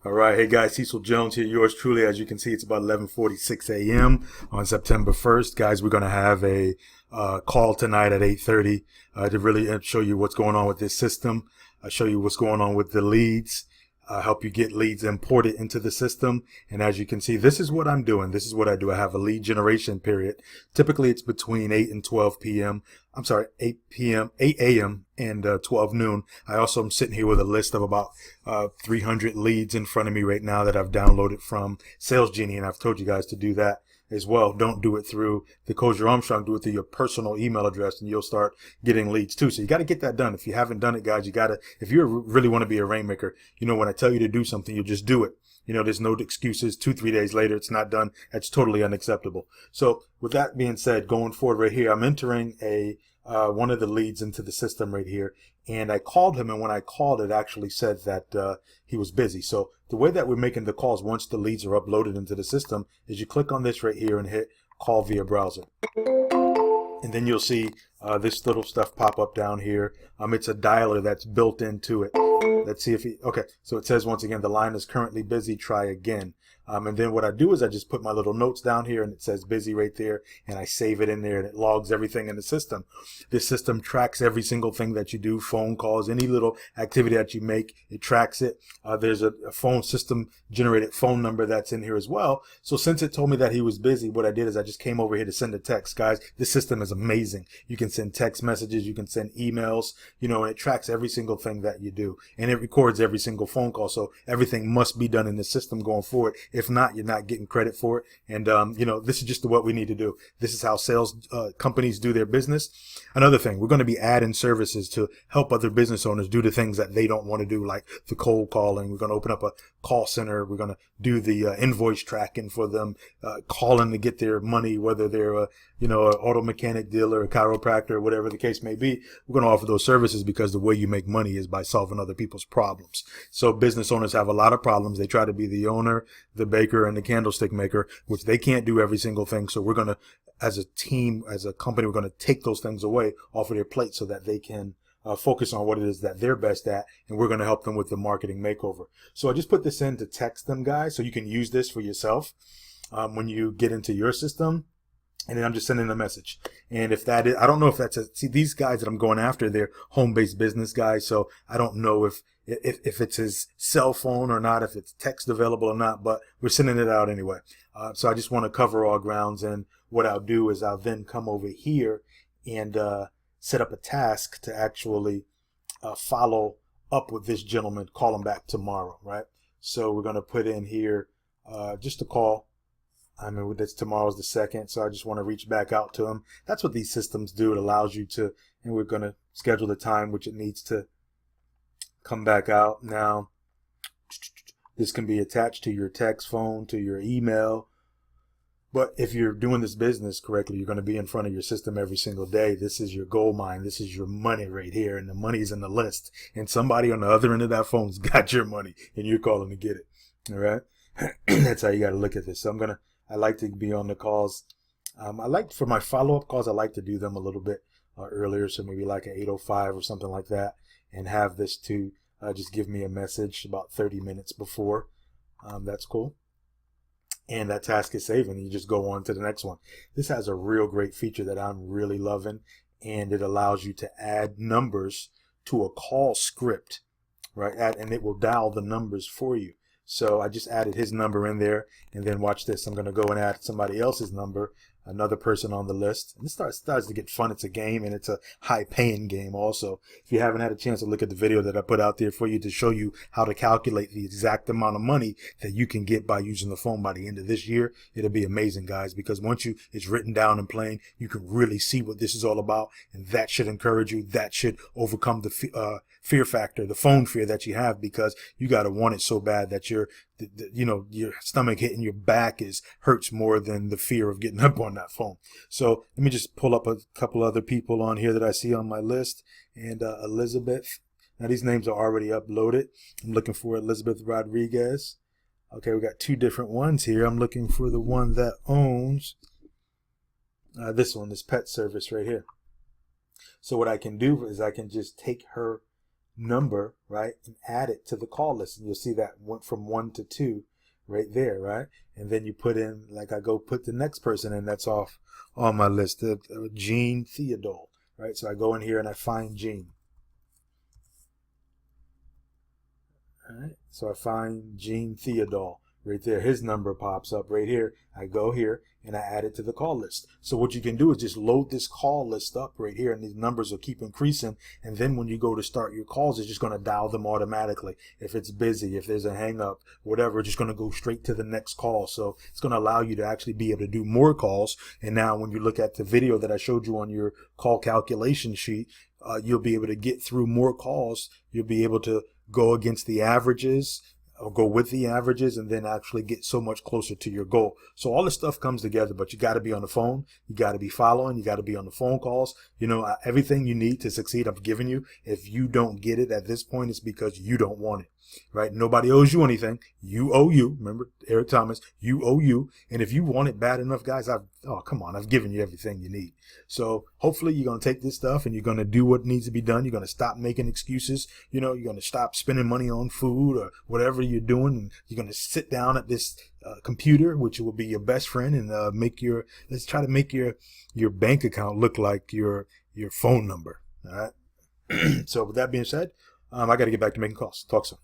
All right, hey guys, Cecil Jones here, yours truly. As you can see, it's about 11:46 a.m. on September 1st. Guys, we're going to have a call tonight at 8:30 to really show you what's going on with this system, show you what's going on with the leads, help you get leads imported into the system. And as you can see, this is what I'm doing. This is what I do. I have a lead generation period. Typically, it's between 8 and 12 p.m. I'm sorry, 8 a.m. and 12 noon. I also am sitting here with a list of about 300 leads in front of me right now that I've downloaded from Sales Genie, and I've told you guys to do that as well. Don't do it through the Kosher Armstrong. Do it through your personal email address, and you'll start getting leads too. So you got to get that done. If you haven't done it, guys, you got to. If you really want to be a rainmaker, when I tell you to do something, you just do it. There's no excuses. 2-3 days later, it's not done. That's totally unacceptable. So with that being said, going forward right here, I'm entering one of the leads into the system right here, and I called him, and when I called, it actually said that he was busy. So the way that we're making the calls once the leads are uploaded into the system is you click on this right here and hit call via browser. And then you'll see this little stuff pop up down here. It's a dialer that's built into it. Let's see if okay, so it says once again, the line is currently busy, try again. And then what I do is I just put my little notes down here, and it says busy right there, and I save it in there, and it logs everything in the system. This system tracks every single thing that you do, phone calls, any little activity that you make, it tracks it. There's a phone system generated phone number that's in here as well. So since it told me that he was busy, what I did is I just came over here to send a text. Guys, this system is amazing. You can send text messages, you can send emails, and it tracks every single thing that you do, and it records every single phone call. So everything must be done in the system going forward. If not, you're not getting credit for it. And, this is just what we need to do. This is how sales companies do their business. Another thing, we're going to be adding services to help other business owners do the things that they don't want to do, like the cold calling. We're going to open up a call center. We're going to do the invoice tracking for them, calling to get their money, whether they're an auto mechanic dealer, a chiropractor, whatever the case may be. We're going to offer those services because the way you make money is by solving other people's problems. So business owners have a lot of problems. They try to be the owner, the baker, and the candlestick maker, which they can't do every single thing. So we're going to, as a team, as a company, we're going to take those things away off of their plate so that they can focus on what it is that they're best at, and we're going to help them with the marketing makeover. So I just put this in to text them, guys, so you can use this for yourself when you get into your system. And then I'm just sending a message. And if that is, I don't know if that's see, these guys that I'm going after, they're home-based business guys. So I don't know if it's his cell phone or not, if it's text available or not, but we're sending it out anyway. So I just want to cover all grounds. And what I'll do is I'll then come over here and set up a task to actually follow up with this gentleman, call him back tomorrow, right? So we're going to put in here just a call. This tomorrow's the 2nd, so I just want to reach back out to him. That's what these systems do. It allows you to, and we're going to schedule the time which it needs to come back out. Now, this can be attached to your text phone, to your email. But if you're doing this business correctly, you're going to be in front of your system every single day. This is your gold mine. This is your money right here, and the money's in the list. And somebody on the other end of that phone's got your money, and you're calling to get it. All right? That's how you got to look at this. So I like to be on the calls. For my follow-up calls, I like to do them a little bit earlier, so maybe like at 8:05 or something like that, and have this to just give me a message about 30 minutes before. That's cool. And that task is saved, and you just go on to the next one. This has a real great feature that I'm really loving, and it allows you to add numbers to a call script, right? And it will dial the numbers for you. So I just added his number in there, and then watch this. I'm going to go and add somebody else's number, another person on the list. And this starts to get fun. It's a game, and it's a high-paying game also. If you haven't had a chance to look at the video that I put out there for you to show you how to calculate the exact amount of money that you can get by using the phone by the end of this year, it'll be amazing, guys, because once it's written down in plain, you can really see what this is all about, and that should encourage you. That should overcome the fear factor, the phone fear that you have, because you got to want it so bad that your stomach hitting your back hurts more than the fear of getting up on that phone. So let me just pull up a couple other people on here that I see on my list. And Elizabeth. Now these names are already uploaded. I'm looking for Elizabeth Rodriguez. Okay, we got two different ones here. I'm looking for the one that owns this one, this pet service right here. So what I can do is I can just take her number, right, and add it to the call list. And you'll see that went from 1 to 2 right there, right? And then you put in, like I go put the next person in that's off on my list, Gene Theodore, right? So I go in here and I find Gene. All right, so I find Gene Theodore right there. His number pops up right here. I go here and I add it to the call list. So what you can do is just load this call list up right here, and these numbers will keep increasing. And then when you go to start your calls, it's just going to dial them automatically. If it's busy, if there's a hang up, whatever, it's just going to go straight to the next call. So it's going to allow you to actually be able to do more calls. And now when you look at the video that I showed you on your call calculation sheet, you'll be able to get through more calls. You'll be able to go against the averages, or go with the averages, and then actually get so much closer to your goal. So all this stuff comes together, but you got to be on the phone. You got to be following. You got to be on the phone calls. You know, everything you need to succeed, I've given you. If you don't get it at this point, it's because you don't want it, right? Nobody owes you anything. You owe you. Remember, Eric Thomas, you owe you. And if you want it bad enough, guys, come on, I've given you everything you need. So hopefully you're going to take this stuff and you're going to do what needs to be done. You're going to stop making excuses. You know, you're going to stop spending money on food or whatever you're doing. And you're going to sit down at this computer, which will be your best friend, and let's try to make your bank account look like your phone number. All right. So with that being said, I got to get back to making calls. Talk soon.